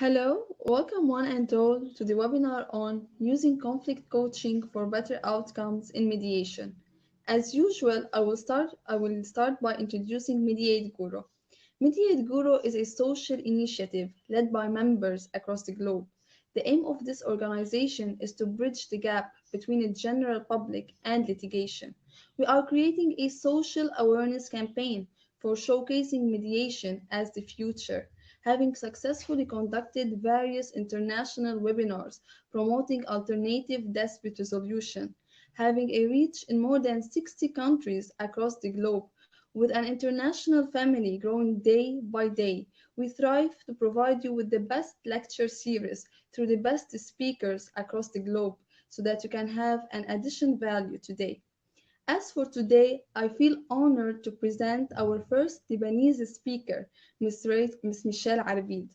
Hello, welcome one and all to the webinar on using conflict coaching for better outcomes in mediation. As usual, I will start by introducing Mediate Guru. Mediate Guru is a social initiative led by members across the globe. The aim of this organization is to bridge the gap between the general public and litigation. We are creating a social awareness campaign for showcasing mediation as the future, having successfully conducted various international webinars promoting alternative dispute resolution, having a reach in more than 60 countries across the globe, with an international family growing day by day. We strive to provide you with the best lecture series through the best speakers across the globe so that you can have an additional value today. As for today, I feel honored to present our first Lebanese speaker, Ms. Michelle Arbid.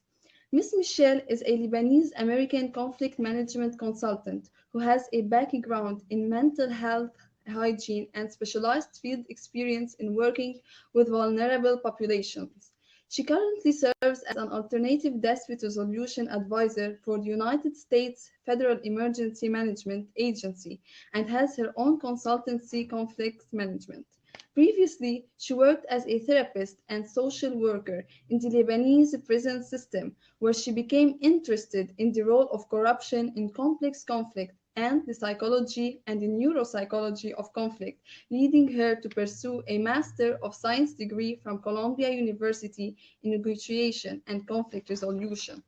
Ms. Michelle is a Lebanese-American conflict management consultant who has a background in mental health, hygiene, and specialized field experience in working with vulnerable populations. She currently serves as an alternative dispute resolution advisor for the United States Federal Emergency Management Agency and has her own consultancy, Conflix Management. Previously, she worked as a therapist and social worker in the Lebanese prison system, where she became interested in the role of corruption in complex conflict and the psychology and the neuropsychology of conflict, leading her to pursue a Master of Science degree from Columbia University in negotiation and conflict resolution.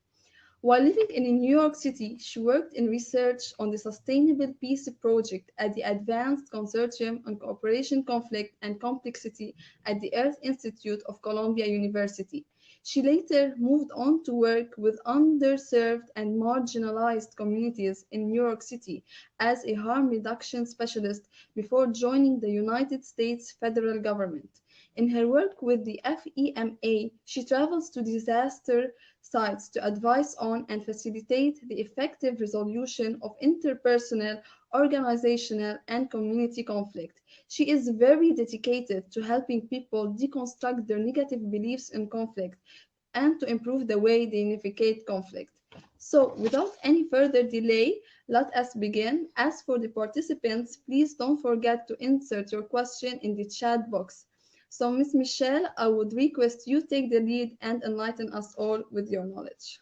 While living in New York City, she worked in research on the Sustainable Peace Project at the Advanced Consortium on Cooperation, Conflict, and Complexity at the Earth Institute of Columbia University. She later moved on to work with underserved and marginalized communities in New York City as a harm reduction specialist before joining the United States federal government. In her work with the FEMA, she travels to disaster sites to advise on and facilitate the effective resolution of interpersonal, organizational, and community conflict. She is very dedicated to helping people deconstruct their negative beliefs in conflict and to improve the way they navigate conflict. So, without any further delay, let us begin. As for the participants, please don't forget to insert your question in the chat box. So, Ms. Michelle, I would request you take the lead and enlighten us all with your knowledge.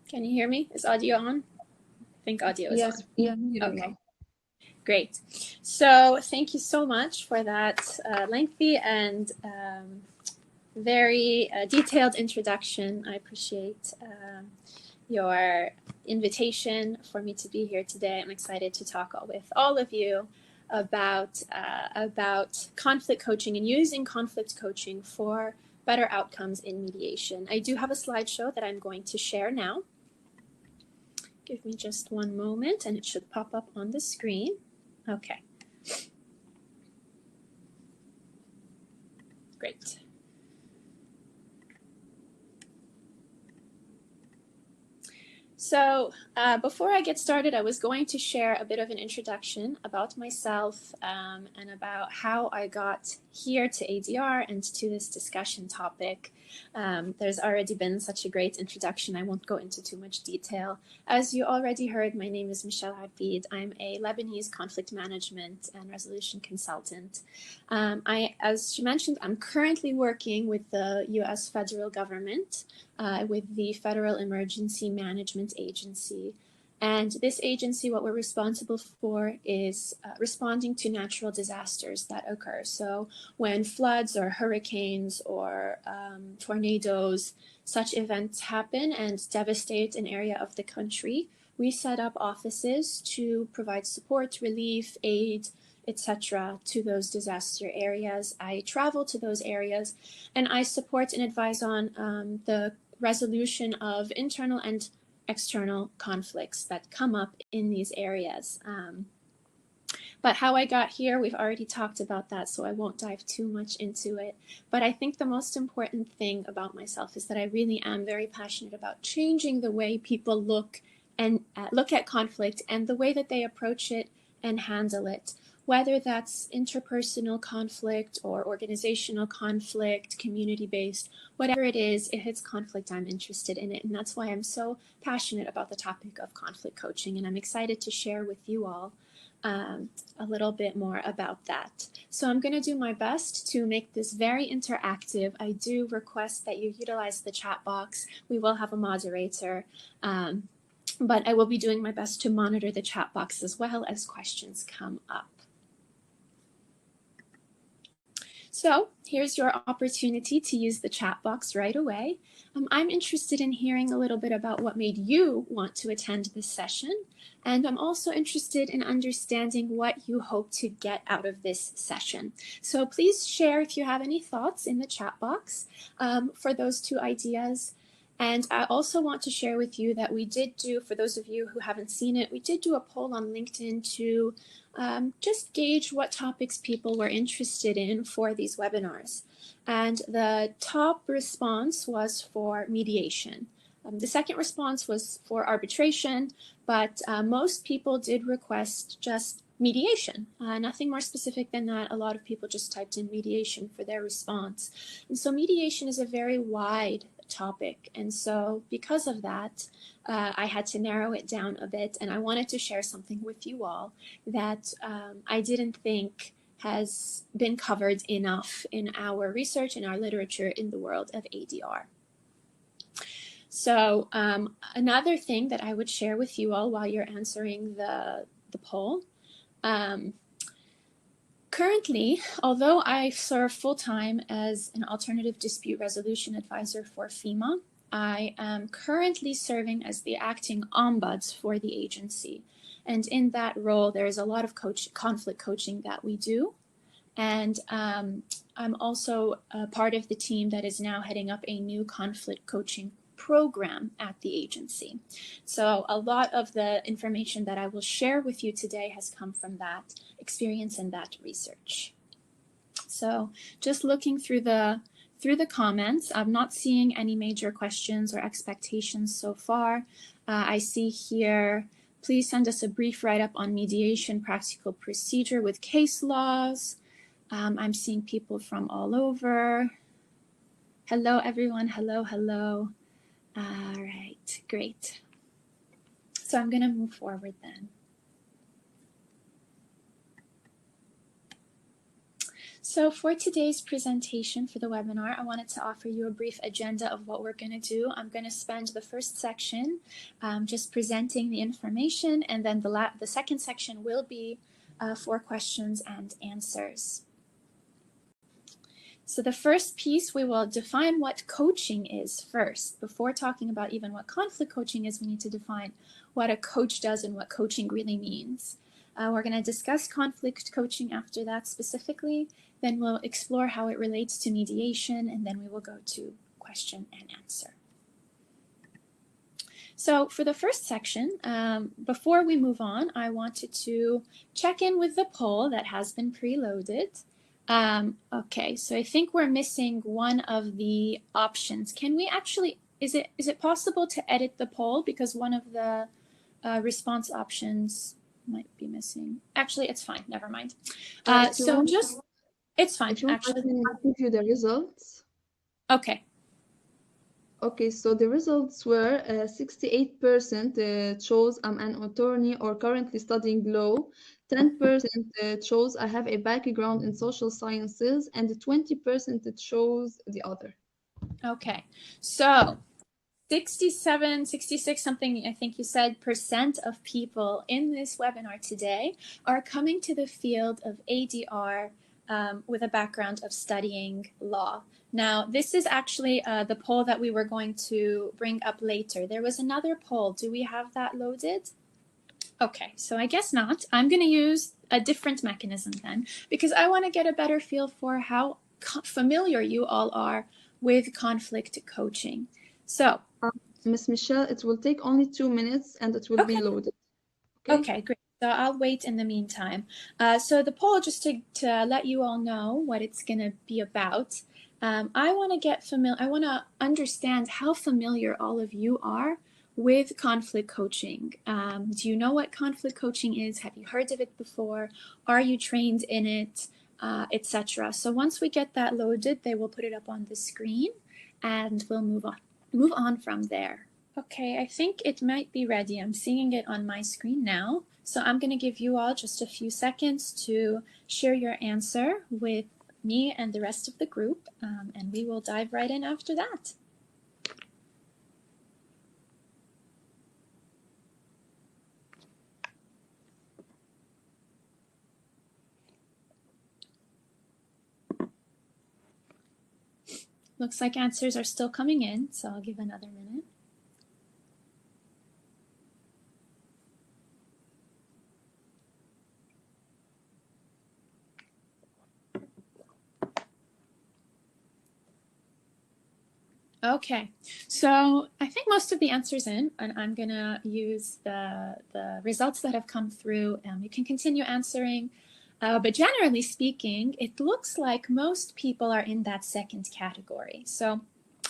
Can you hear me? Is audio on? I think audio is on. Yes. Okay. Great. So thank you so much for that lengthy and very detailed introduction. I appreciate your invitation for me to be here today. I'm excited to talk with all of you about conflict coaching and using conflict coaching for better outcomes in mediation. I do have a slideshow that I'm going to share now. Give me just one moment and it should pop up on the screen. Okay. Great. So before I get started, I was going to share a bit of an introduction about myself and about how I got here to ADR and to this discussion topic. There's already been such a great introduction. I won't go into too much detail. As you already heard, my name is Michelle Arbid. I'm a Lebanese conflict management and resolution consultant. As she mentioned, I'm currently working with the U.S. federal government, with the Federal Emergency Management Agency. And this agency, what we're responsible for is responding to natural disasters that occur. So when floods or hurricanes or tornadoes, such events happen and devastate an area of the country, we set up offices to provide support, relief, aid, etc. to those disaster areas. I travel to those areas and I support and advise on the resolution of internal and external conflicts that come up in these areas. But how I got here, we've already talked about that, so I won't dive too much into it. But I think the most important thing about myself is that I really am very passionate about changing the way people look at conflict and the way that they approach it and handle it, whether that's interpersonal conflict or organizational conflict, community-based, whatever it is, if it's conflict, I'm interested in it. And that's why I'm so passionate about the topic of conflict coaching. And I'm excited to share with you all a little bit more about that. So I'm going to do my best to make this very interactive. I do request that you utilize the chat box. We will have a moderator, but I will be doing my best to monitor the chat box as well as questions come up. So here's your opportunity to use the chat box right away. I'm interested in hearing a little bit about what made you want to attend this session. And I'm also interested in understanding what you hope to get out of this session. So please share if you have any thoughts in the chat box for those two ideas. And I also want to share with you that we did do, for those of you who haven't seen it, we did do a poll on LinkedIn to just gauge what topics people were interested in for these webinars. And the top response was for mediation. The second response was for arbitration, but most people did request just mediation. Nothing more specific than that. A lot of people just typed in mediation for their response. And so mediation is a very wide topic. And so because of that, I had to narrow it down a bit. And I wanted to share something with you all that I didn't think has been covered enough in our research and our literature in the world of ADR. So another thing that I would share with you all while you're answering the poll, currently, although I serve full-time as an alternative dispute resolution advisor for FEMA, I am currently serving as the acting ombuds for the agency. And in that role, there is a lot of conflict coaching that we do. And I'm also a part of the team that is now heading up a new conflict coaching program at the agency. So a lot of the information that I will share with you today has come from that experience and that research. So just looking through the comments, I'm not seeing any major questions or expectations so far. I see here, please send us a brief write-up on mediation practical procedure with case laws. I'm seeing people from all over. Hello, everyone. Hello, hello. All right, great. So I'm going to move forward then. So for today's presentation for the webinar, I wanted to offer you a brief agenda of what we're going to do. I'm going to spend the first section just presenting the information, and then the second section will be for questions and answers. So the first piece, we will define what coaching is first. Before talking about even what conflict coaching is, we need to define what a coach does and what coaching really means. We're going to discuss conflict coaching after that specifically. Then we'll explore how it relates to mediation, and then we will go to question and answer. So for the first section, before we move on, I wanted to check in with the poll that has been preloaded. Okay, so I think we're missing one of the options. Can we actually, is it possible to edit the poll because one of the response options might be missing? Actually, it's fine. Never mind. So just, it's fine. If you want, actually, I can give you the results. Okay. Okay, so the results were 68% chose I'm an attorney or currently studying law, 10% chose I have a background in social sciences, and 20% chose the other. Okay, so 67, 66 something, I think you said, % of people in this webinar today are coming to the field of ADR with a background of studying law. Now, this is actually the poll that we were going to bring up later. There was another poll. Do we have that loaded? Okay, so I guess not. I'm going to use a different mechanism then, because I want to get a better feel for how familiar you all are with conflict coaching. So, Ms. Michelle, it will take only 2 minutes and it will be loaded. Okay, great. So I'll wait in the meantime. So the poll, just to let you all know what it's going to be about, I want to get familiar. I want to understand how familiar all of you are with conflict coaching. Do you know what conflict coaching is? Have you heard of it before? Are you trained in it, etc.? So once we get that loaded, they will put it up on the screen and we'll move on from there. Okay, I think it might be ready. I'm seeing it on my screen now. So I'm going to give you all just a few seconds to share your answer with me and the rest of the group, and we will dive right in after that. Looks like answers are still coming in, so I'll give another minute. Okay, so I think most of the answers in, and I'm gonna use the results that have come through. You can continue answering, but generally speaking, it looks like most people are in that second category. So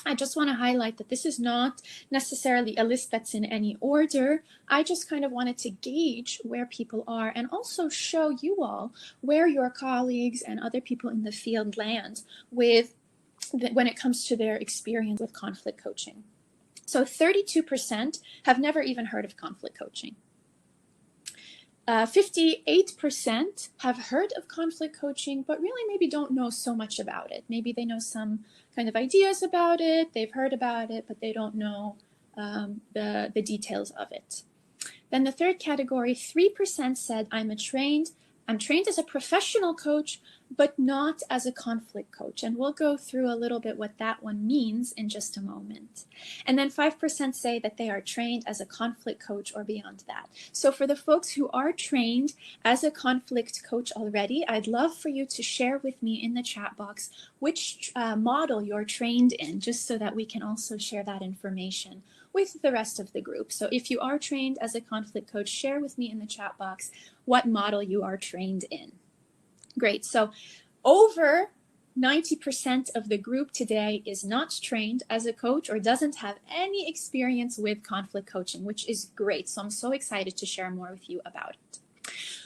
I just want to highlight that this is not necessarily a list that's in any order. I just kind of wanted to gauge where people are and also show you all where your colleagues and other people in the field land with when it comes to their experience with conflict coaching. So 32% have never even heard of conflict coaching. 58% have heard of conflict coaching, but really maybe don't know so much about it. Maybe they know some kind of ideas about it, they've heard about it, but they don't know the details of it. Then the third category, 3% said, I'm trained as a professional coach, but not as a conflict coach. And we'll go through a little bit what that one means in just a moment. And then 5% say that they are trained as a conflict coach or beyond that. So for the folks who are trained as a conflict coach already, I'd love for you to share with me in the chat box which model you're trained in, just so that we can also share that information with the rest of the group. So if you are trained as a conflict coach, share with me in the chat box what model you are trained in. Great. So over 90% of the group today is not trained as a coach or doesn't have any experience with conflict coaching, which is great. So I'm so excited to share more with you about it.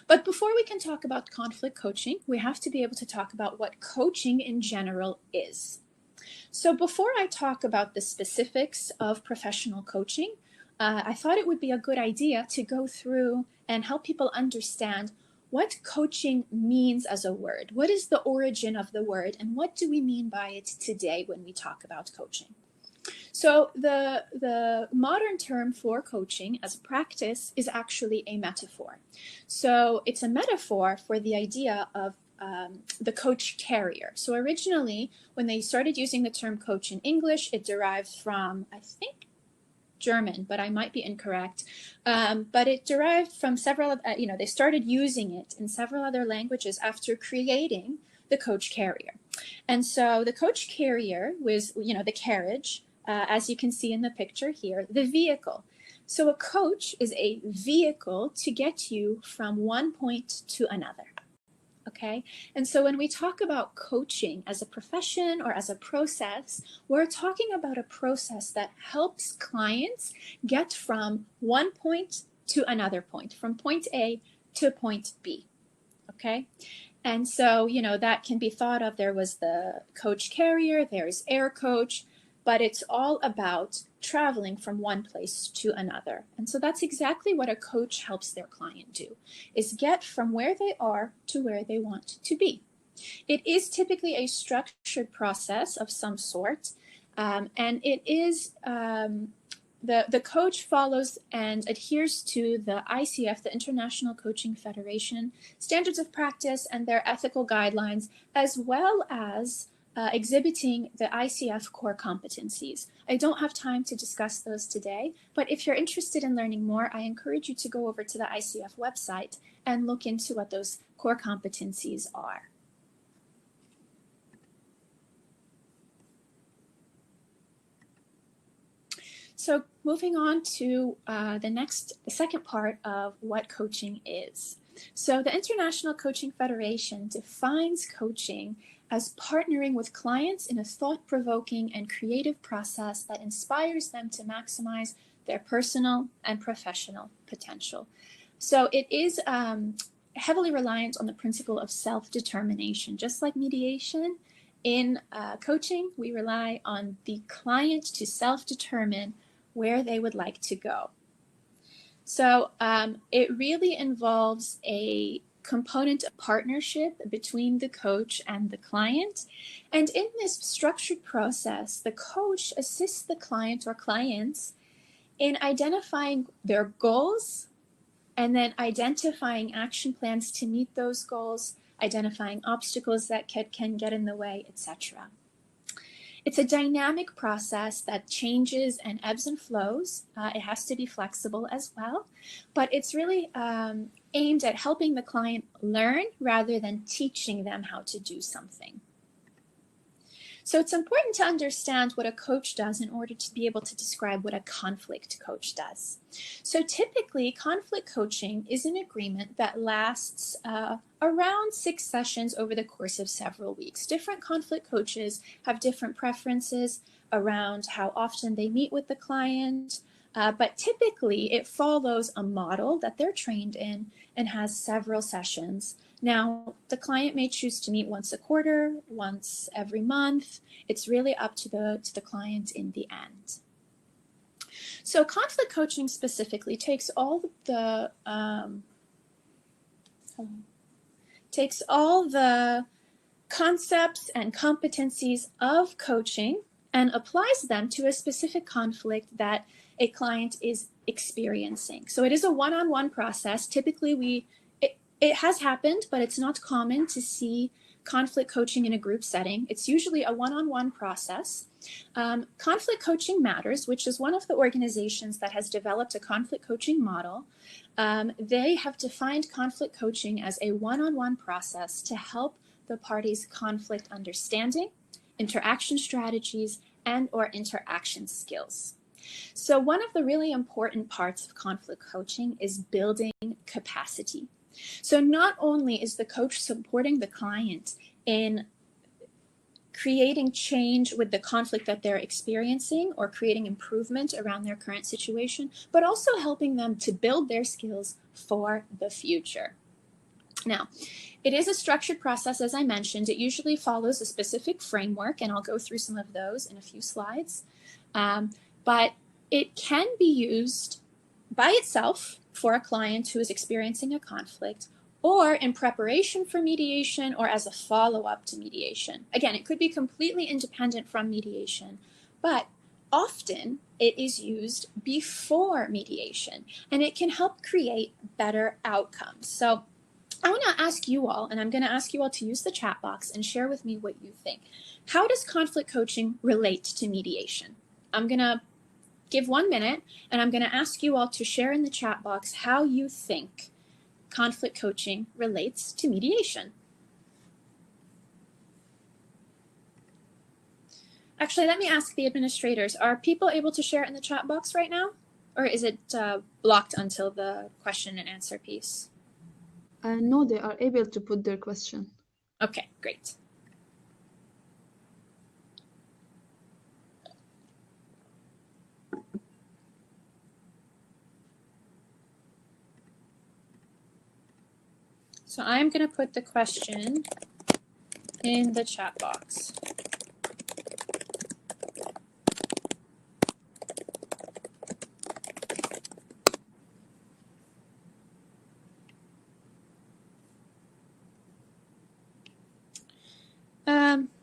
But before we can talk about conflict coaching, we have to be able to talk about what coaching in general is. So before I talk about the specifics of professional coaching, I thought it would be a good idea to go through and help people understand what coaching means as a word. What is the origin of the word, and what do we mean by it today when we talk about coaching? So the modern term for coaching as a practice is actually a metaphor. So it's a metaphor for the idea of the coach carrier. So originally, when they started using the term coach in English, it derived from, I think, German, but I might be incorrect. But it derived from several, they started using it in several other languages after creating the coach carrier. And so the coach carrier was, the carriage, as you can see in the picture here, the vehicle. So a coach is a vehicle to get you from one point to another. Okay, and so when we talk about coaching as a profession or as a process, we're talking about a process that helps clients get from one point to another point, from point A to point B. Okay, and so, that can be thought of, there was the coach carrier, there's air coach, but it's all about traveling from one place to another. And so that's exactly what a coach helps their client do, is get from where they are to where they want to be. It is typically a structured process of some sort, and it is the coach follows and adheres to the ICF, the International Coaching Federation, standards of practice and their ethical guidelines, as well as exhibiting the ICF core competencies. I don't have time to discuss those today, but if you're interested in learning more, I encourage you to go over to the ICF website and look into what those core competencies are. So moving on to the second part of what coaching is. So the International Coaching Federation defines coaching as partnering with clients in a thought-provoking and creative process that inspires them to maximize their personal and professional potential. So it is heavily reliant on the principle of self-determination. Just like mediation, in coaching, we rely on the client to self-determine where they would like to go. So it really involves a component of partnership between the coach and the client. And in this structured process, the coach assists the client or clients in identifying their goals and then identifying action plans to meet those goals, identifying obstacles that can get in the way, etc. It's a dynamic process that changes and ebbs and flows. It has to be flexible as well, but it's really aimed at helping the client learn rather than teaching them how to do something. So it's important to understand what a coach does in order to be able to describe what a conflict coach does. So typically, conflict coaching is an agreement that lasts around 6 sessions over the course of several weeks. Different conflict coaches have different preferences around how often they meet with the client, but typically it follows a model that they're trained in and has several sessions. Now, the client may choose to meet once a quarter, once every month. It's really up to the client in the end. So conflict coaching specifically takes all the concepts and competencies of coaching and applies them to a specific conflict that a client is experiencing. So it is a one-on-one process. Typically, it has happened, but it's not common to see conflict coaching in a group setting. It's usually a one-on-one process. Conflict Coaching Matters, which is one of the organizations that has developed a conflict coaching model, they have defined conflict coaching as a one-on-one process to help the parties' conflict understanding, interaction strategies, and or interaction skills. So one of the really important parts of conflict coaching is building capacity. So not only is the coach supporting the client in creating change with the conflict that they're experiencing or creating improvement around their current situation, but also helping them to build their skills for the future. Now, it is a structured process, as I mentioned. It usually follows a specific framework, and I'll go through some of those in a few slides. But it can be used by itself for a client who is experiencing a conflict, or in preparation for mediation, or as a follow-up to mediation. Again, it could be completely independent from mediation, but often it is used before mediation, and it can help create better outcomes. So I want to ask you all, and I'm going to ask you all to use the chat box and share with me what you think. How does conflict coaching relate to mediation? I'm going to give 1 minute, and I'm going to ask you all to share in the chat box how you think conflict coaching relates to mediation. Actually, let me ask the administrators, are people able to share it in the chat box right now? Or is it blocked until the question and answer piece? No, they are able to put their question. Okay, great. So I'm going to put the question in the chat box.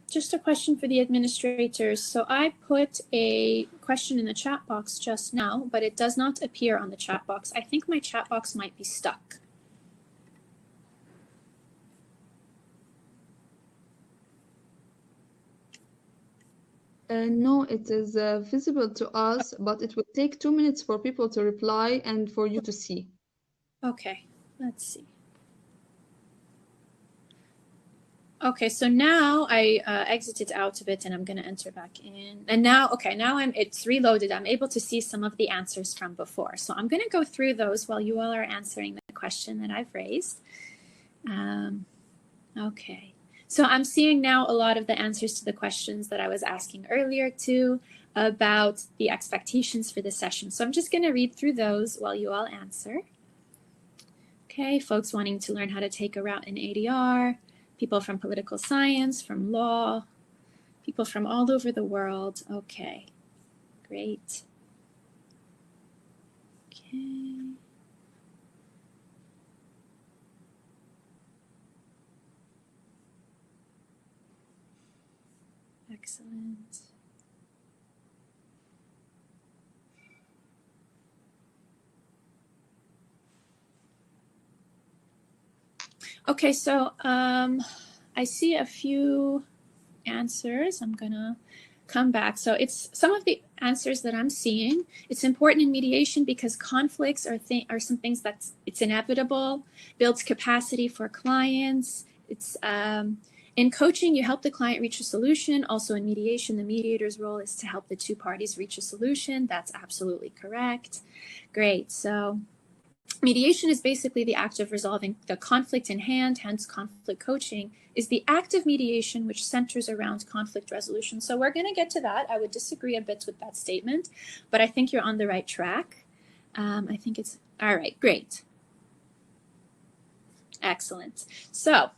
Just a question for the administrators. So I put a question in the chat box just now, but it does not appear on the chat box. I think my chat box might be stuck. No, it is visible to us, but it will take 2 minutes for people to reply and for you to see. Okay, let's see. Okay, so now I exited out of it and I'm going to enter back in. And now, okay, now it's reloaded. I'm able to see some of the answers from before. So I'm going to go through those while you all are answering the question that I've raised. Okay, so I'm seeing now a lot of the answers to the questions that I was asking earlier too. about the expectations for this session. So I'm just going to read through those while you all answer. Okay, folks wanting to learn how to take a route in ADR, people from political science, from law, people from all over the world. Okay, great. Okay. Excellent. Okay, so I see a few answers. I'm gonna come back. So it's some of the answers that I'm seeing. It's important in mediation because conflicts are some things it's inevitable, builds capacity for clients. It's in coaching, you help the client reach a solution. Also in mediation, the mediator's role is to help the two parties reach a solution. That's absolutely correct. Great. So mediation is basically the act of resolving the conflict in hand, hence conflict coaching is the act of mediation which centers around conflict resolution. So we're going to get to that. I would disagree a bit with that statement, but I think you're on the right track. I think it's all right. Great. Excellent. So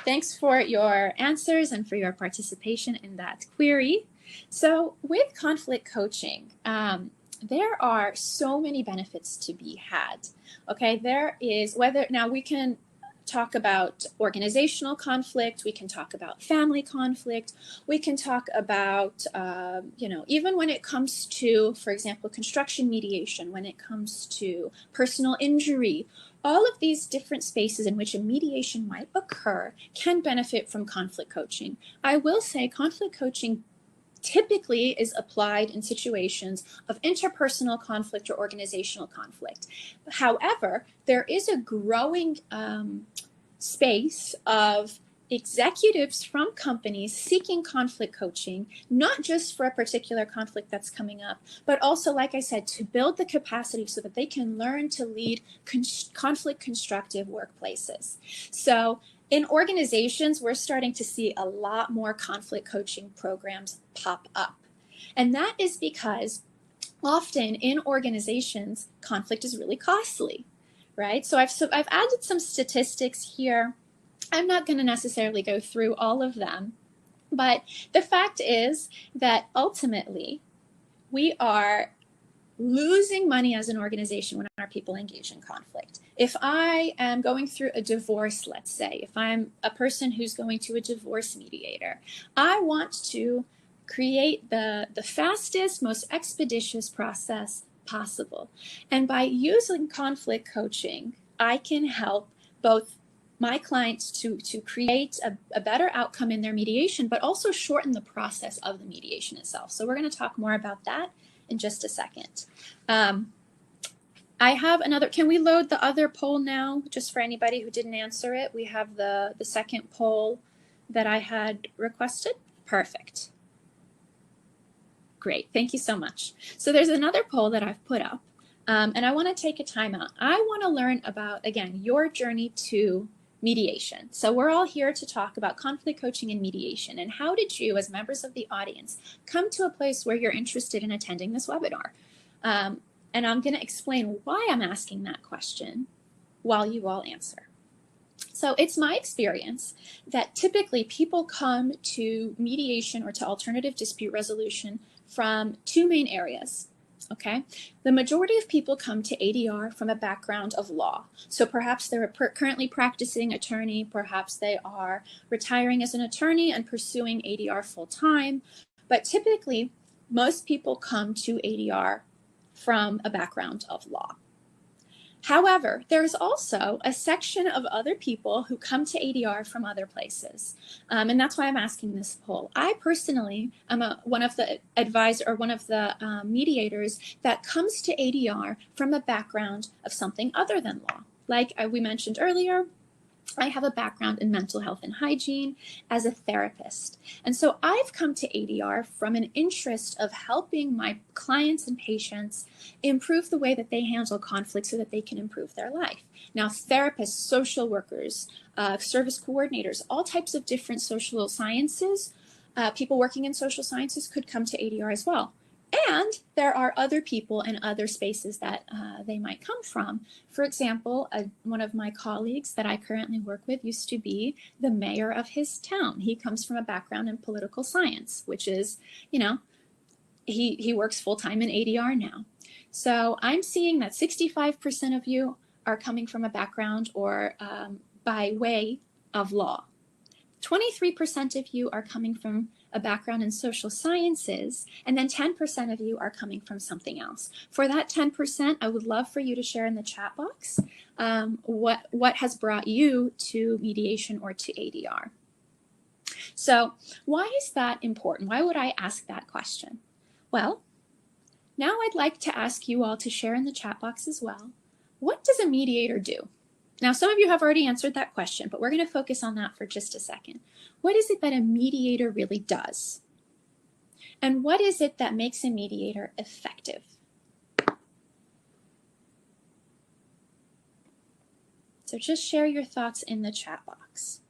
thanks for your answers and for your participation in that query. So with conflict coaching, there are so many benefits to be had. Okay, there is now we can talk about organizational conflict, we can talk about family conflict, we can talk about, even when it comes to, for example, construction mediation, when it comes to personal injury, all of these different spaces in which a mediation might occur can benefit from conflict coaching. I will say conflict coaching typically is applied in situations of interpersonal conflict or organizational conflict. However, there is a growing space of executives from companies seeking conflict coaching, not just for a particular conflict that's coming up, but also, like I said, to build the capacity so that they can learn to lead conflict constructive workplaces. So in organizations, we're starting to see a lot more conflict coaching programs pop up. And that is because often in organizations, conflict is really costly, right? So I've added some statistics here. I'm not going to necessarily go through all of them, but the fact is that ultimately we are losing money as an organization when our people engage in conflict. If I am going through a divorce, let's say, if I'm a person who's going to a divorce mediator, I want to create the fastest, most expeditious process possible. And by using conflict coaching, I can help both my clients to create a better outcome in their mediation, but also shorten the process of the mediation itself. So we're going to talk more about that in just a second. I have another, can we load the other poll now, just for anybody who didn't answer it? We have the second poll that I had requested. Perfect. Great, thank you so much. So there's another poll that I've put up, and I want to take a time out. I want to learn about, again, your journey to mediation. So we're all here to talk about conflict coaching and mediation. And how did you, as members of the audience, come to a place where you're interested in attending this webinar? And I'm going to explain why I'm asking that question while you all answer. So it's my experience that typically people come to mediation or to alternative dispute resolution from two main areas. Okay, the majority of people come to ADR from a background of law. So perhaps they're a currently practicing attorney, perhaps they are retiring as an attorney and pursuing ADR full time. But typically, most people come to ADR from a background of law. However, there's also a section of other people who come to ADR from other places. And that's why I'm asking this poll. I personally am one of the mediators that comes to ADR from a background of something other than law. Like we mentioned earlier, I have a background in mental health and hygiene as a therapist. And so I've come to ADR from an interest of helping my clients and patients improve the way that they handle conflict so that they can improve their life. Now, therapists, social workers, service coordinators, all types of different social sciences people working in social sciences could come to ADR as well. And there are other people in other spaces that they might come from. For example, one of my colleagues that I currently work with used to be the mayor of his town. He comes from a background in political science, which is, you know, he works full-time in ADR now. So I'm seeing that 65% of you are coming from a background or by way of law. 23% of you are coming from a background in social sciences, and then 10% of you are coming from something else. For that 10%, I would love for you to share in the chat box what has brought you to mediation or to ADR. So why is that important? Why would I ask that question? Well, now I'd like to ask you all to share in the chat box as well. What does a mediator do? Now, some of you have already answered that question, but we're going to focus on that for just a second. What is it that a mediator really does? And what is it that makes a mediator effective? So just share your thoughts in the chat box.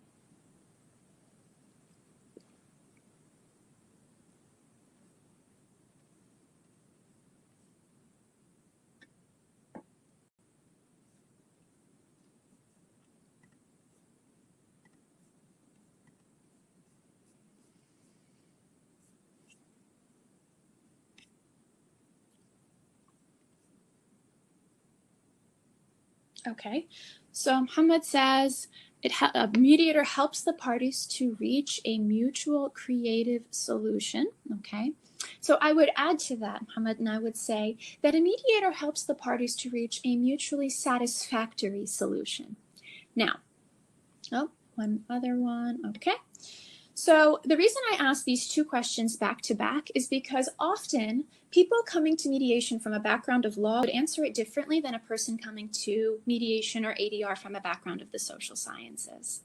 Okay, so Muhammad says, a mediator helps the parties to reach a mutual creative solution. Okay, so I would add to that, Muhammad, and I would say that a mediator helps the parties to reach a mutually satisfactory solution. Now, one other one, okay. So the reason I ask these two questions back to back is because often people coming to mediation from a background of law would answer it differently than a person coming to mediation or ADR from a background of the social sciences.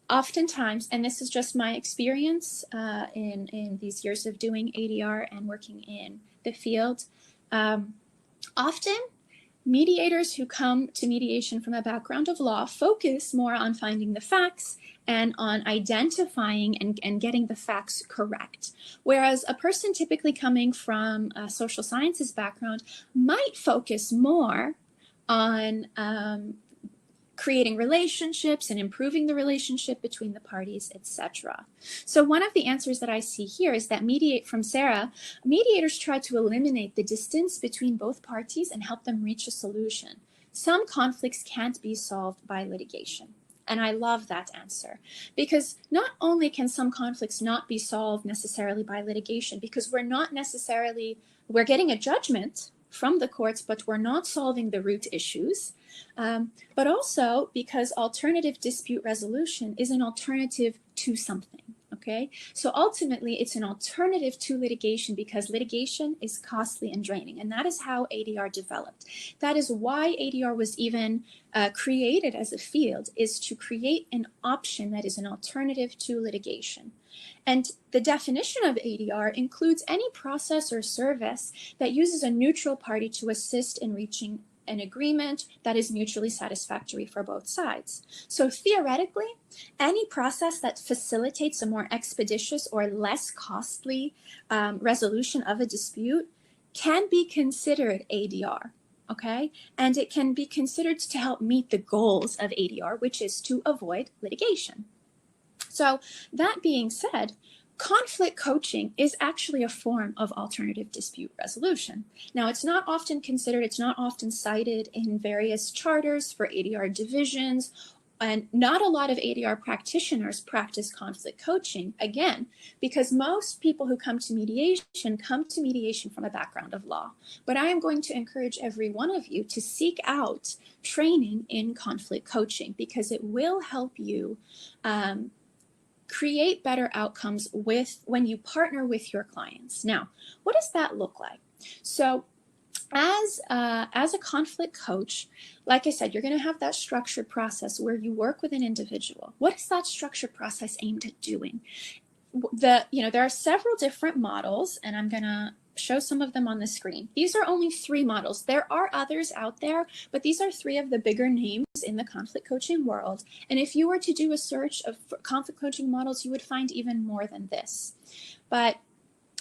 Oftentimes, and this is just my experience in these years of doing ADR and working in the field, often mediators who come to mediation from a background of law focus more on finding the facts and on identifying and getting the facts correct. Whereas a person typically coming from a social sciences background might focus more on creating relationships and improving the relationship between the parties, etc. So one of the answers that I see here is that from Sarah, mediators try to eliminate the distance between both parties and help them reach a solution. Some conflicts can't be solved by litigation. And I love that answer, because not only can some conflicts not be solved necessarily by litigation, because we're getting a judgment from the courts, but we're not solving the root issues, but also because alternative dispute resolution is an alternative to something. Okay, so ultimately it's an alternative to litigation because litigation is costly and draining, and that is how ADR developed. That is why ADR was even created as a field, is to create an option that is an alternative to litigation. And the definition of ADR includes any process or service that uses a neutral party to assist in reaching an agreement that is mutually satisfactory for both sides. So theoretically, any process that facilitates a more expeditious or less costly resolution of a dispute can be considered ADR, okay? And it can be considered to help meet the goals of ADR, which is to avoid litigation. So that being said, conflict coaching is actually a form of alternative dispute resolution. Now, it's not often considered, it's not often cited in various charters for ADR divisions, and not a lot of ADR practitioners practice conflict coaching, again, because most people who come to mediation from a background of law. But I am going to encourage every one of you to seek out training in conflict coaching, because it will help you create better outcomes when you partner with your clients. Now, what does that look like? So as a conflict coach, like I said, you're going to have that structured process where you work with an individual. What is that structured process aimed at doing? There are several different models, and I'm going to show some of them on the screen. These are only 3 models. There are others out there, but these are 3 of the bigger names in the conflict coaching world. And if you were to do a search of conflict coaching models, you would find even more than this. But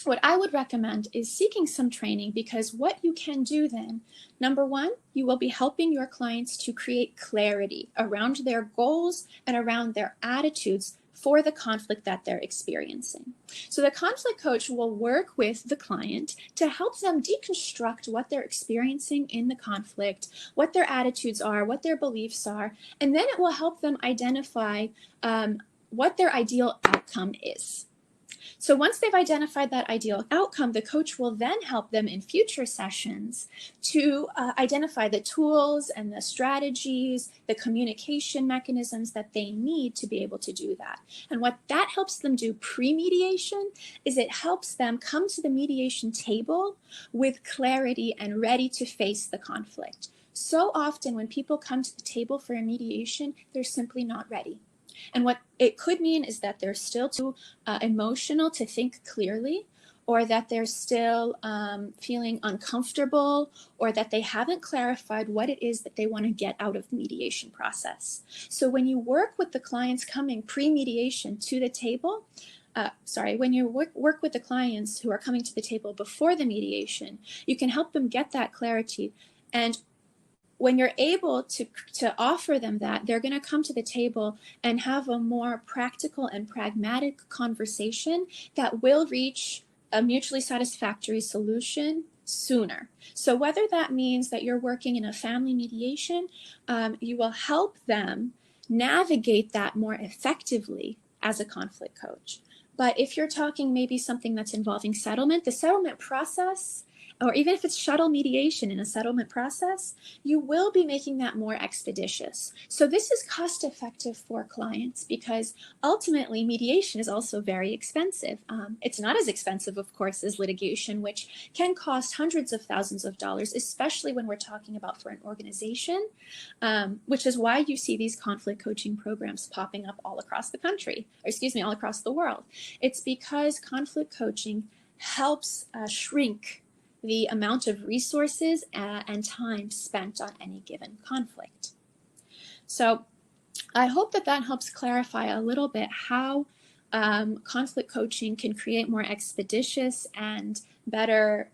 what I would recommend is seeking some training, because what you can do then, number 1, you will be helping your clients to create clarity around their goals and around their attitudes for the conflict that they're experiencing. So the conflict coach will work with the client to help them deconstruct what they're experiencing in the conflict, what their attitudes are, what their beliefs are, and then it will help them identify what their ideal outcome is. So once they've identified that ideal outcome, the coach will then help them in future sessions to identify the tools and the strategies, the communication mechanisms that they need to be able to do that. And what that helps them do pre-mediation is it helps them come to the mediation table with clarity and ready to face the conflict. So often when people come to the table for a mediation, they're simply not ready. And what it could mean is that they're still too emotional to think clearly, or that they're still feeling uncomfortable, or that they haven't clarified what it is that they want to get out of the mediation process. So when you work with the clients coming pre-mediation to the table, when you work with the clients who are coming to the table before the mediation, you can help them get that clarity. And when you're able to offer them that, they're going to come to the table and have a more practical and pragmatic conversation that will reach a mutually satisfactory solution sooner. So whether that means that you're working in a family mediation, you will help them navigate that more effectively as a conflict coach. But if you're talking maybe something that's involving settlement, the settlement process, or even if it's shuttle mediation in a settlement process, you will be making that more expeditious. So this is cost effective for clients, because ultimately mediation is also very expensive. It's not as expensive, of course, as litigation, which can cost hundreds of thousands of dollars, especially when we're talking about for an organization, which is why you see these conflict coaching programs popping up all across the country, all across the world. It's because conflict coaching helps shrink the amount of resources and time spent on any given conflict. So I hope that helps clarify a little bit how conflict coaching can create more expeditious and better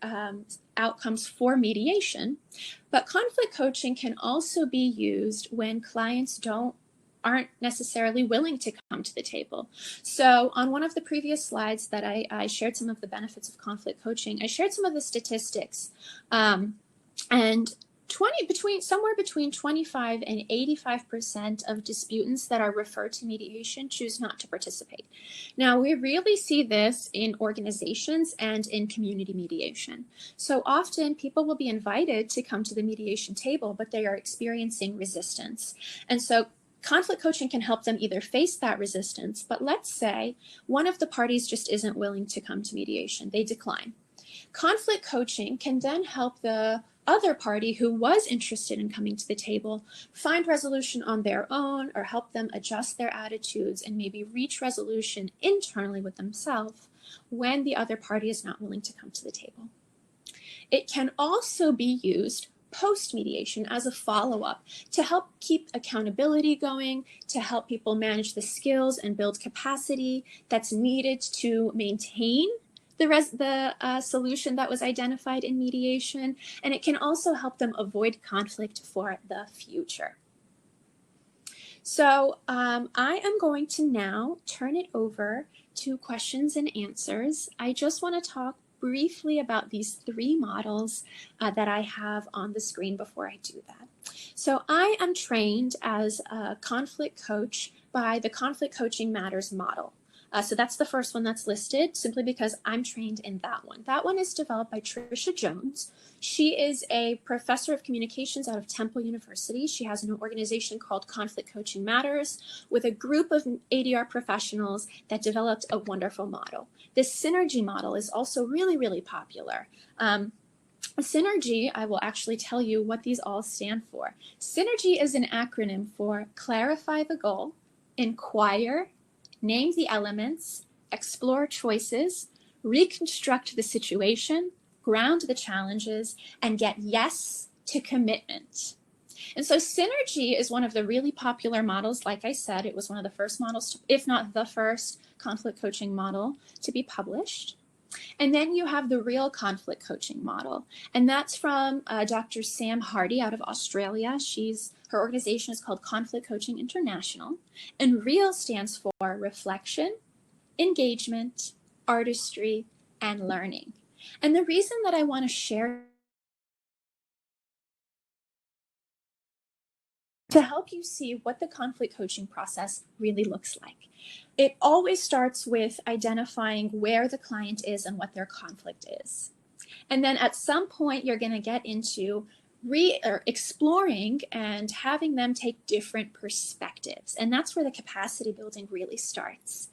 outcomes for mediation. But conflict coaching can also be used when clients aren't necessarily willing to come to the table. So on one of the previous slides that I shared some of the benefits of conflict coaching, I shared some of the statistics, and somewhere between 25 and 85% of disputants that are referred to mediation choose not to participate. Now, we really see this in organizations and in community mediation. So often people will be invited to come to the mediation table, but they are experiencing resistance. And so conflict coaching can help them either face that resistance, but let's say one of the parties just isn't willing to come to mediation, they decline. Conflict coaching can then help the other party who was interested in coming to the table find resolution on their own, or help them adjust their attitudes and maybe reach resolution internally with themselves when the other party is not willing to come to the table. It can also be used post-mediation as a follow-up to help keep accountability going, to help people manage the skills and build capacity that's needed to maintain the solution that was identified in mediation. And it can also help them avoid conflict for the future. So I am going to now turn it over to questions and answers. I just want to talk briefly about these 3 models that I have on the screen before I do that. So I am trained as a conflict coach by the Conflict Coaching Matters model. So that's the first one that's listed, simply because I'm trained in that one. That one is developed by Tricia Jones. She is a professor of communications out of Temple University. She has an organization called Conflict Coaching Matters with a group of ADR professionals that developed a wonderful model. This synergy model is also really, really popular. Synergy, I will actually tell you what these all stand for. Synergy is an acronym for clarify the goal, inquire, name the elements, explore choices, reconstruct the situation, ground the challenges, and get yes to commitment. And so synergy is one of the really popular models. Like I said, it was one of the first models, if not the first conflict coaching model to be published. And then you have the real conflict coaching model. And that's from Dr. Sam Hardy out of Australia. Her organization is called Conflict Coaching International. And REAL stands for reflection, engagement, artistry, and learning. And the reason that I want to share to help you see what the conflict coaching process really looks like. It always starts with identifying where the client is and what their conflict is. And then at some point, you're going to get into exploring and having them take different perspectives. And that's where the capacity building really starts.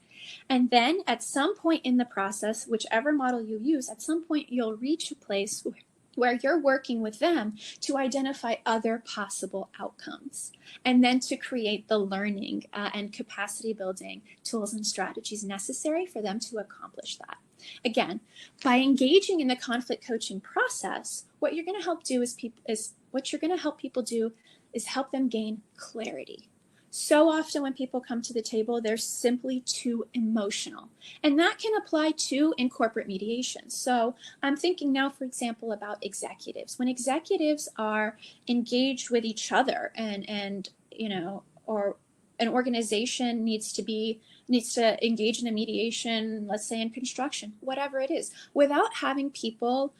And then at some point in the process, whichever model you use, at some point you'll reach a place where you're working with them to identify other possible outcomes, and then to create the learning and capacity building tools and strategies necessary for them to accomplish that. Again, by engaging in the conflict coaching process, what you're going to help people do is help them gain clarity. So often when people come to the table, they're simply too emotional. And that can apply to in corporate mediation. So I'm thinking now, for example, about executives. When executives are engaged with each other and or an organization needs to engage in a mediation, let's say in construction, whatever it is, without having people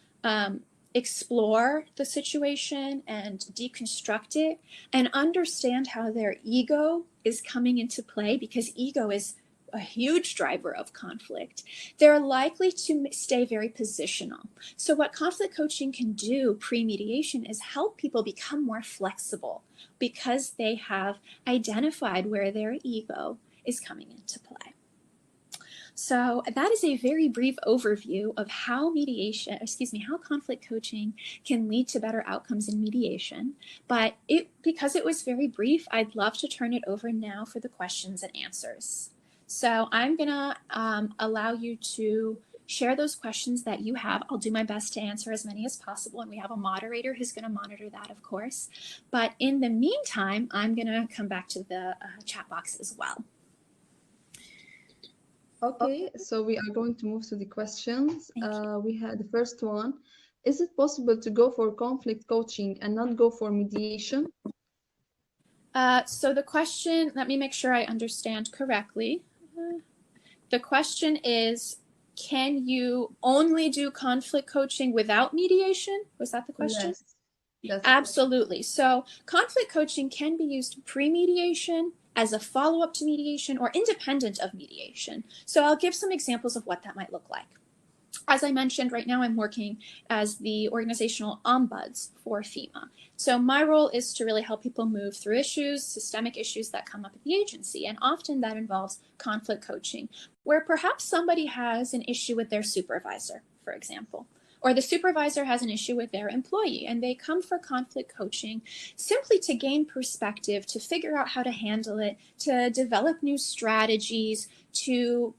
explore the situation and deconstruct it and understand how their ego is coming into play, because ego is a huge driver of conflict, they're likely to stay very positional. So what conflict coaching can do pre-mediation is help people become more flexible because they have identified where their ego is coming into play. So that is a very brief overview of how how conflict coaching can lead to better outcomes in mediation. But because it was very brief, I'd love to turn it over now for the questions and answers. So I'm gonna allow you to share those questions that you have. I'll do my best to answer as many as possible, and we have a moderator who's gonna monitor that, of course. But in the meantime, I'm gonna come back to the chat box as well. Okay, so we are going to move to the questions. We had the first one. Is it possible to go for conflict coaching and not go for mediation? So the question, let me make sure I understand correctly. The question is, can you only do conflict coaching without mediation? Was that the question? Yes. Absolutely. So conflict coaching can be used pre-mediation, as a follow-up to mediation, or independent of mediation. So I'll give some examples of what that might look like. As I mentioned, right now I'm working as the organizational ombuds for FEMA. So my role is to really help people move through issues, systemic issues that come up at the agency. And often that involves conflict coaching, where perhaps somebody has an issue with their supervisor, for example, or the supervisor has an issue with their employee, and they come for conflict coaching simply to gain perspective, to figure out how to handle it, to develop new strategies, to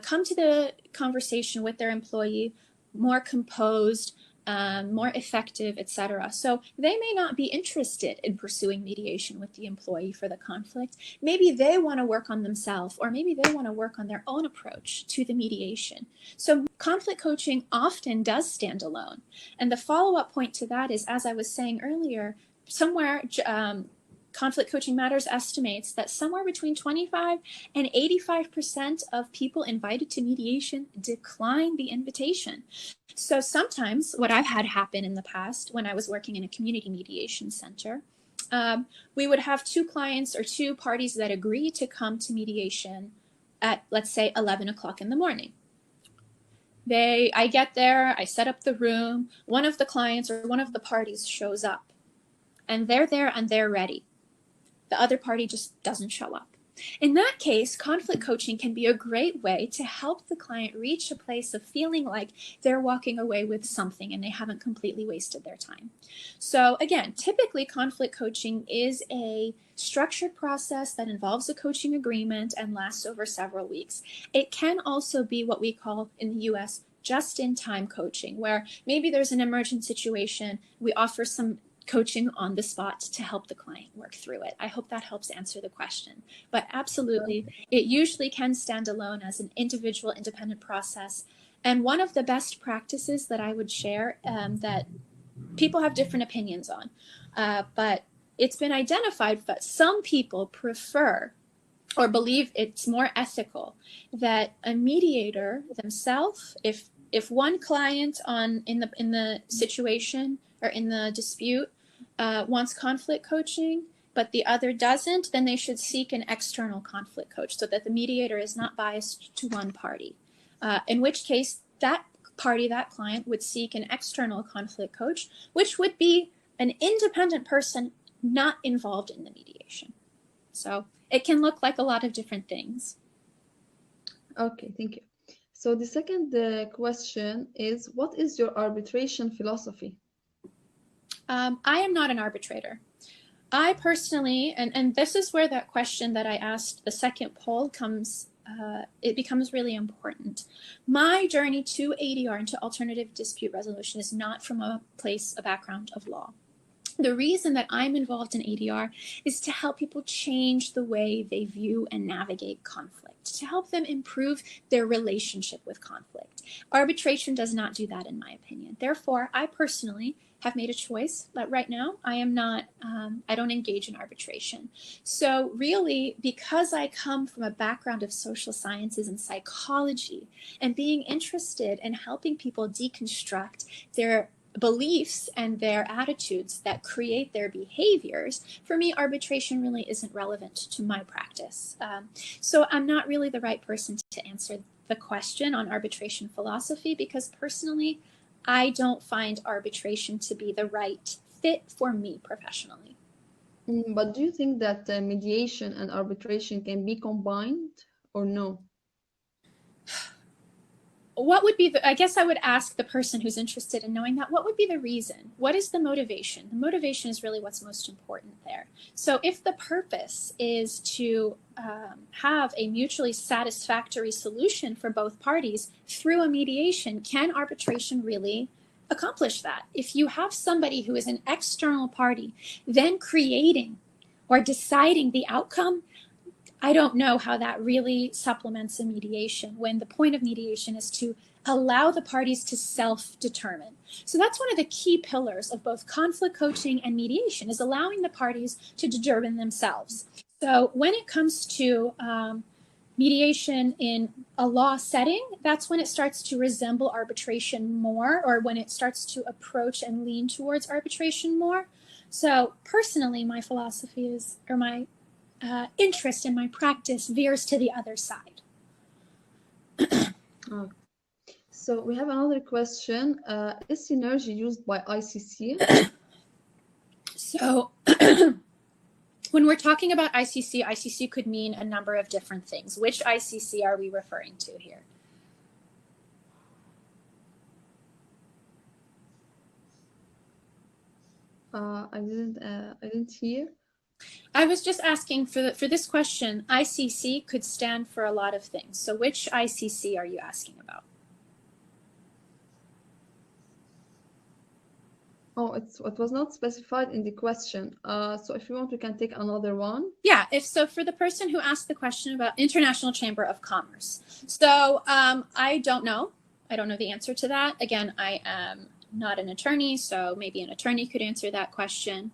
come to the conversation with their employee more composed, more effective, etc. So they may not be interested in pursuing mediation with the employee for the conflict. Maybe they want to work on themselves, or maybe they want to work on their own approach to the mediation. So conflict coaching often does stand alone. And the follow-up point to that is, as I was saying earlier, Conflict Coaching Matters estimates that somewhere between 25 and 85% of people invited to mediation decline the invitation. So sometimes what I've had happen in the past when I was working in a community mediation center, we would have two clients or two parties that agree to come to mediation at, let's say, 11 o'clock in the morning. I get there, I set up the room, one of the clients or one of the parties shows up, and they're there and they're ready. The other party just doesn't show up. In that case, conflict coaching can be a great way to help the client reach a place of feeling like they're walking away with something and they haven't completely wasted their time. So again, typically conflict coaching is a structured process that involves a coaching agreement and lasts over several weeks. It can also be what we call in the US just-in-time coaching, where maybe there's an emergent situation, we offer some coaching on the spot to help the client work through it. I hope that helps answer the question. But absolutely, it usually can stand alone as an individual, independent process. And one of the best practices that I would share that people have different opinions on, but it's been identified that some people prefer or believe it's more ethical that a mediator themselves, if one client in the situation or in the dispute wants conflict coaching, but the other doesn't, then they should seek an external conflict coach so that the mediator is not biased to one party. In which case, that party, that client, would seek an external conflict coach, which would be an independent person not involved in the mediation. So it can look like a lot of different things. Okay, thank you. So the second question is, what is your arbitration philosophy? I am not an arbitrator. I personally, and this is where that question that I asked, the second poll comes, it becomes really important. My journey to ADR and to alternative dispute resolution is not from a background of law. The reason that I'm involved in ADR is to help people change the way they view and navigate conflict, to help them improve their relationship with conflict. Arbitration does not do that, in my opinion. Therefore, I personally have made a choice that right now I am not, I don't engage in arbitration. So really, because I come from a background of social sciences and psychology, and being interested in helping people deconstruct their beliefs and their attitudes that create their behaviors, for me, arbitration really isn't relevant to my practice. So I'm not really the right person to answer the question on arbitration philosophy, because personally, I don't find arbitration to be the right fit for me professionally. But do you think that mediation and arbitration can be combined or no? What would be I guess I would ask the person who's interested in knowing that, what would be the reason? What is the motivation? The motivation is really what's most important there. So if the purpose is to have a mutually satisfactory solution for both parties through a mediation, can arbitration really accomplish that? If you have somebody who is an external party then creating or deciding the outcome, I don't know how that really supplements a mediation, when the point of mediation is to allow the parties to self-determine. So that's one of the key pillars of both conflict coaching and mediation, is allowing the parties to determine themselves. So when it comes to mediation in a law setting, that's when it starts to resemble arbitration more, or when it starts to approach and lean towards arbitration more. So personally, my philosophy is, or my interest in my practice veers to the other side. So we have another question. Is synergy used by ICC? So when we're talking about ICC, ICC could mean a number of different things. Which ICC are we referring to here? I didn't hear. I was just asking for this question. ICC could stand for a lot of things. So which ICC are you asking about? Oh, it was not specified in the question. So if you want, we can take another one. Yeah, if so, for the person who asked the question about International Chamber of Commerce. So I don't know. I don't know the answer to that. Again, I am not an attorney, so maybe an attorney could answer that question.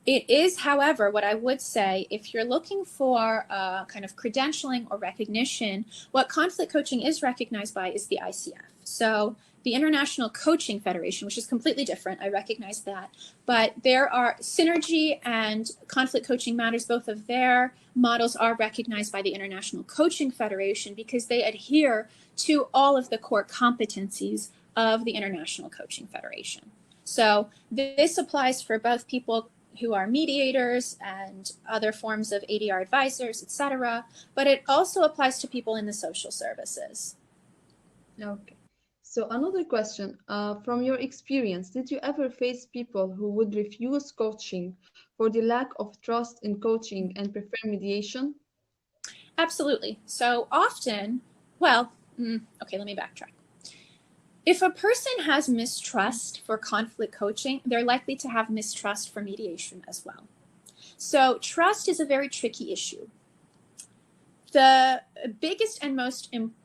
It is, however, what I would say, if you're looking for kind of credentialing or recognition, what conflict coaching is recognized by is the ICF. So the International Coaching Federation, which is completely different, I recognize that, but there are synergy and conflict coaching matters. Both of their models are recognized by the International Coaching Federation because they adhere to all of the core competencies of the International Coaching Federation. So this applies for both people who are mediators and other forms of ADR advisors, etc., but it also applies to people in the social services. Okay. So another question, from your experience, did you ever face people who would refuse coaching for the lack of trust in coaching and prefer mediation? Absolutely. So often, well, okay, let me backtrack. If a person has mistrust for conflict coaching, they're likely to have mistrust for mediation as well. So trust is a very tricky issue. The biggest and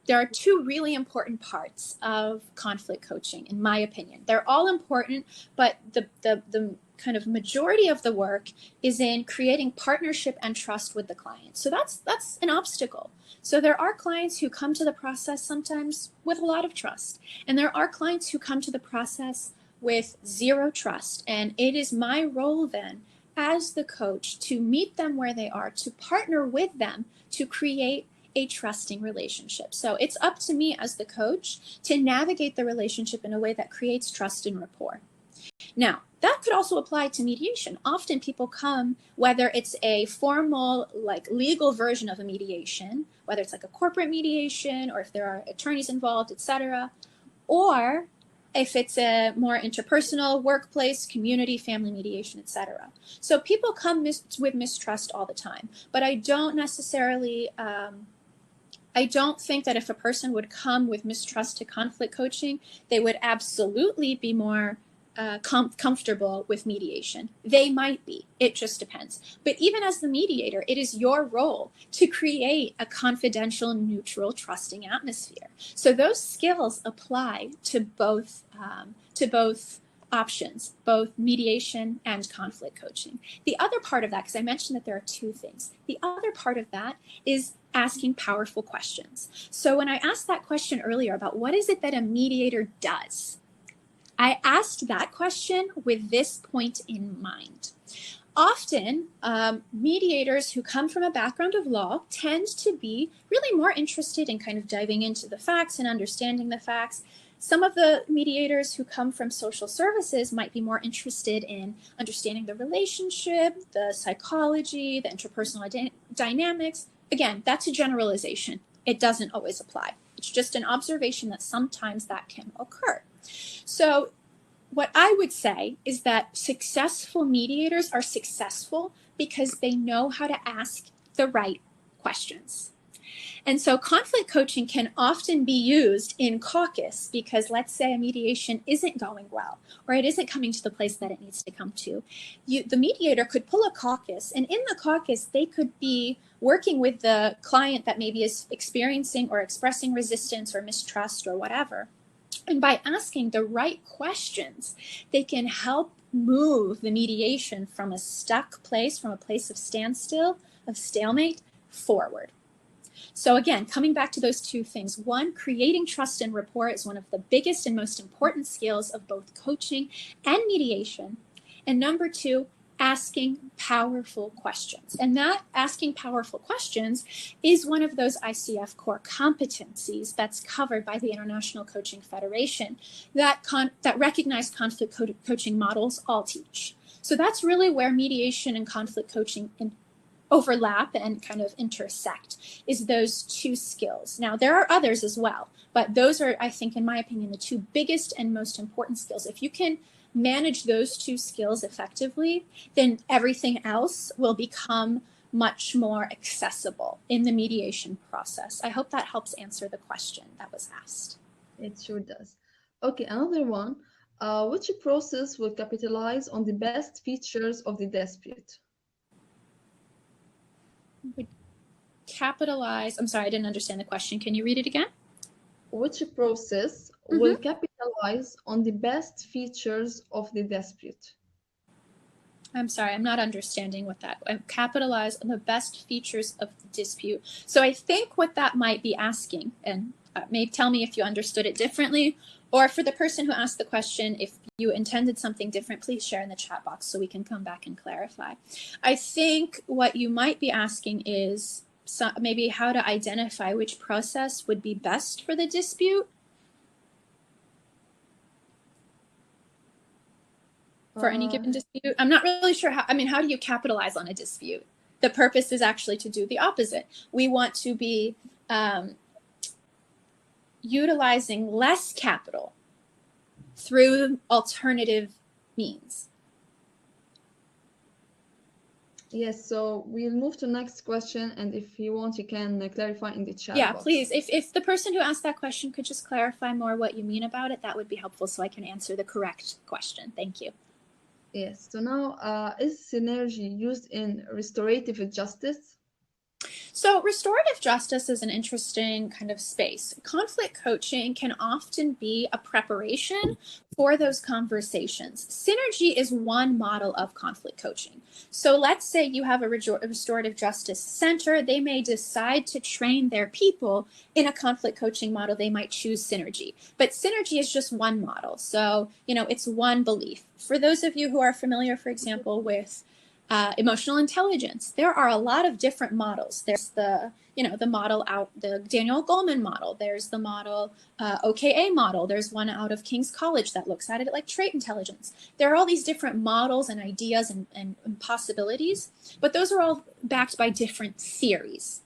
there are two really important parts of conflict coaching, in my opinion. They're all important, but the kind of majority of the work is in creating partnership and trust with the client. So that's an obstacle. So there are clients who come to the process sometimes with a lot of trust, and there are clients who come to the process with zero trust. And it is my role then as the coach to meet them where they are, to partner with them to create a trusting relationship. So it's up to me as the coach to navigate the relationship in a way that creates trust and rapport. Now, that could also apply to mediation. Often people come, whether it's a formal, like legal version of a mediation, whether it's like a corporate mediation or if there are attorneys involved, etc., or if it's a more interpersonal, workplace, community, family mediation, etc. So people come with mistrust all the time, but I don't necessarily, I don't think that if a person would come with mistrust to conflict coaching, they would absolutely be more comfortable with mediation. They might be, it just depends. But even as the mediator, it is your role to create a confidential, neutral, trusting atmosphere. So those skills apply to both options, both mediation and conflict coaching. The other part of that, because I mentioned that there are two things, the other part of that is asking powerful questions. So when I asked that question earlier about what is it that a mediator does, I asked that question with this point in mind. Often, mediators who come from a background of law tend to be really more interested in kind of diving into the facts and understanding the facts. Some of the mediators who come from social services might be more interested in understanding the relationship, the psychology, the interpersonal dynamics. Again, that's a generalization. It doesn't always apply. It's just an observation that sometimes that can occur. So what I would say is that successful mediators are successful because they know how to ask the right questions. And so conflict coaching can often be used in caucus because let's say a mediation isn't going well or it isn't coming to the place that it needs to come to. The mediator could pull a caucus, and in the caucus, they could be working with the client that maybe is experiencing or expressing resistance or mistrust or whatever. And by asking the right questions, they can help move the mediation from a stuck place, from a place of standstill, of stalemate, forward. So again, coming back to those two things, one, creating trust and rapport is one of the biggest and most important skills of both coaching and mediation. And number two, asking powerful questions. And that asking powerful questions is one of those ICF core competencies that's covered by the International Coaching Federation that recognized conflict coaching models all teach. So that's really where mediation and conflict coaching overlap and kind of intersect, is those two skills. Now, there are others as well, but those are, I think, in my opinion, the two biggest and most important skills. If you can manage those two skills effectively, then everything else will become much more accessible in the mediation process. I hope that helps answer the question that was asked. It sure does. Okay, another one. Which process will capitalize on the best features of the dispute? Would capitalize, I'm sorry, I didn't understand the question. Can you read it again? Which process will capitalize on the best features of the dispute? I'm sorry, I'm not understanding what that, capitalize on the best features of the dispute. So I think what that might be asking, and maybe tell me if you understood it differently, or for the person who asked the question, if you intended something different, please share in the chat box so we can come back and clarify. I think what you might be asking is maybe how to identify which process would be best for the dispute. For any given dispute. I'm not really sure how do you capitalize on a dispute? The purpose is actually to do the opposite. We want to be utilizing less capital through alternative means. Yes, so we'll move to next question, and if you want, you can clarify in the chat Yeah, box. please. If the person who asked that question could just clarify more what you mean about it, that would be helpful so I can answer the correct question. Thank you. Yes, so now, is synergy used in restorative justice? So restorative justice is an interesting kind of space. Conflict coaching can often be a preparation for those conversations. Synergy is one model of conflict coaching. So let's say you have a restorative justice center. They may decide to train their people in a conflict coaching model. They might choose synergy, but synergy is just one model. So, it's one belief. For those of you who are familiar, for example, with emotional intelligence, there are a lot of different models. There's the the Daniel Goleman model. There's the model OKA model. There's one out of King's College that looks at it like trait intelligence. There are all these different models and ideas and possibilities, but those are all backed by different theories.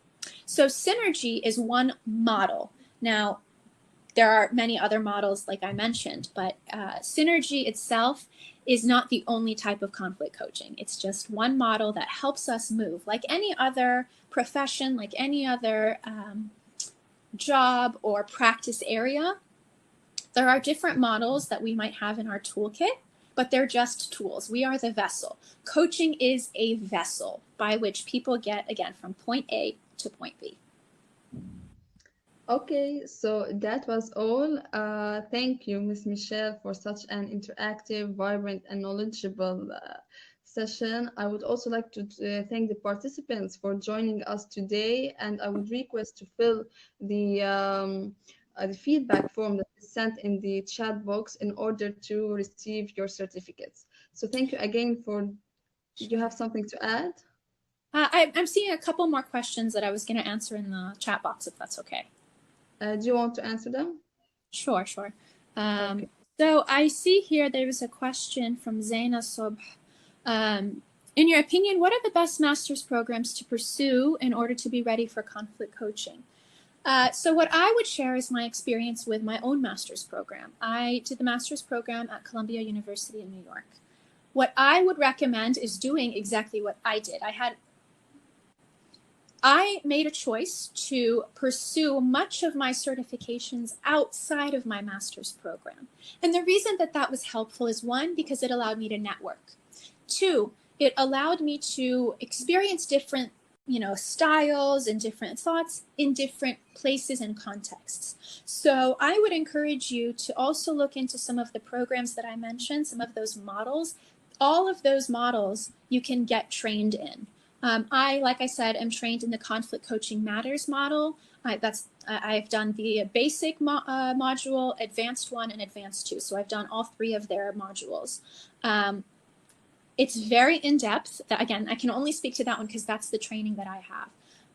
So synergy is one model. Now, there are many other models like I mentioned, but synergy itself is not the only type of conflict coaching. It's just one model that helps us move. Like any other profession, like any other job or practice area, there are different models that we might have in our toolkit, but they're just tools. We are the vessel. Coaching is a vessel by which people get, again, from point A to point B. Okay, so that was all. Thank you, Ms. Michelle, for such an interactive, vibrant, and knowledgeable session. I would also like to thank the participants for joining us today, and I would request to fill the feedback form that is sent in the chat box in order to receive your certificates. So thank you again for. You have something to add? I'm seeing a couple more questions that I was going to answer in the chat box, if that's okay. Do you want to answer them? Sure. Okay. So I see here there was a question from Zaina Sobh. In your opinion, what are the best master's programs to pursue in order to be ready for conflict coaching? So what I would share is my experience with my own master's program. I did the master's program at Columbia University in New York. What I would recommend is doing exactly what I did. I made a choice to pursue much of my certifications outside of my master's program. And the reason that that was helpful is, one, because it allowed me to network. Two, it allowed me to experience different, styles and different thoughts in different places and contexts. So I would encourage you to also look into some of the programs that I mentioned, some of those models. All of those models you can get trained in. Like I said, am trained in the Conflict Coaching Matters model. I've done the basic module, advanced one, and advanced two. So I've done all three of their modules. It's very in-depth. Again, I can only speak to that one because that's the training that I have.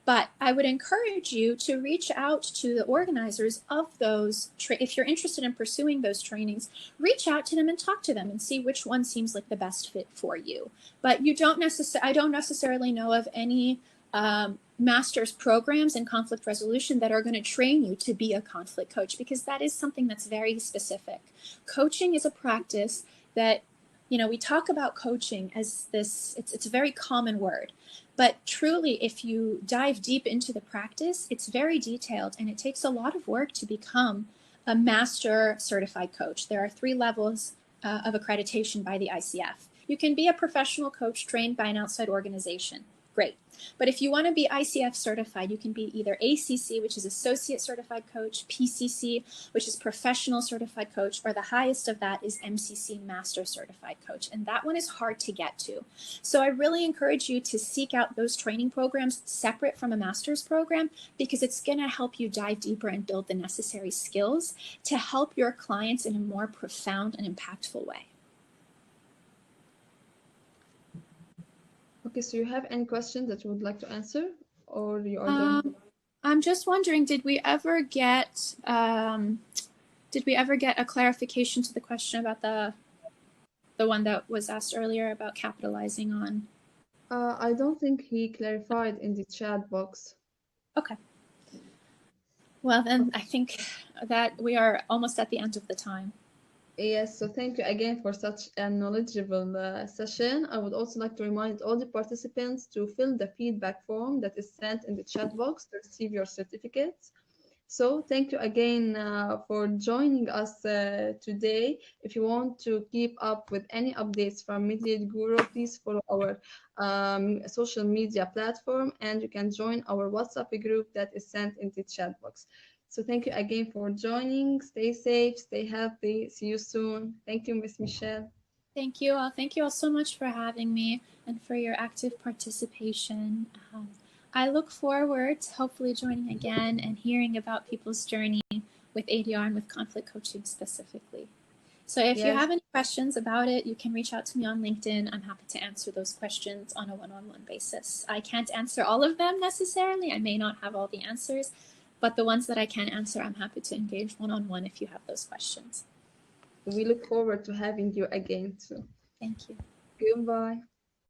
But I would encourage you to reach out to the organizers of those. If you're interested in pursuing those trainings, reach out to them and talk to them and see which one seems like the best fit for you. But I don't necessarily know of any master's programs in conflict resolution that are going to train you to be a conflict coach, because that is something that's very specific. Coaching is a practice that, we talk about coaching as this, it's a very common word. But truly, if you dive deep into the practice, it's very detailed, and it takes a lot of work to become a master certified coach. There are 3 levels of accreditation by the ICF. You can be a professional coach trained by an outside organization. Great. But if you want to be ICF certified, you can be either ACC, which is Associate Certified Coach, PCC, which is Professional Certified Coach, or the highest of that is MCC, Master Certified Coach. And that one is hard to get to. So I really encourage you to seek out those training programs separate from a master's program, because it's going to help you dive deeper and build the necessary skills to help your clients in a more profound and impactful way. Okay, so you have any questions that you would like to answer, or you are done? I'm just wondering, did we ever get a clarification to the question about the one that was asked earlier about capitalizing on? I don't think he clarified in the chat box. Okay. Well, then I think that we are almost at the end of the time. Yes, so thank you again for such a knowledgeable session. I would also like to remind all the participants to fill the feedback form that is sent in the chat box to receive your certificates. So thank you again for joining us today. If you want to keep up with any updates from Mediate Guru, please follow our social media platform, and you can join our WhatsApp group that is sent in the chat box. So thank you again for joining. Stay safe, stay healthy. See you soon. Thank you, Miss Michelle. Thank you all. Thank you all so much for having me and for your active participation. I look forward to hopefully joining again and hearing about people's journey with ADR and with conflict coaching specifically. So if you Yes, have any questions about it, you can reach out to me on LinkedIn. I'm happy to answer those questions on a one-on-one basis. I can't answer all of them necessarily. I may not have all the answers, but the ones that I can answer, I'm happy to engage one-on-one if you have those questions. we look forward to having you again too. Thank you. Goodbye.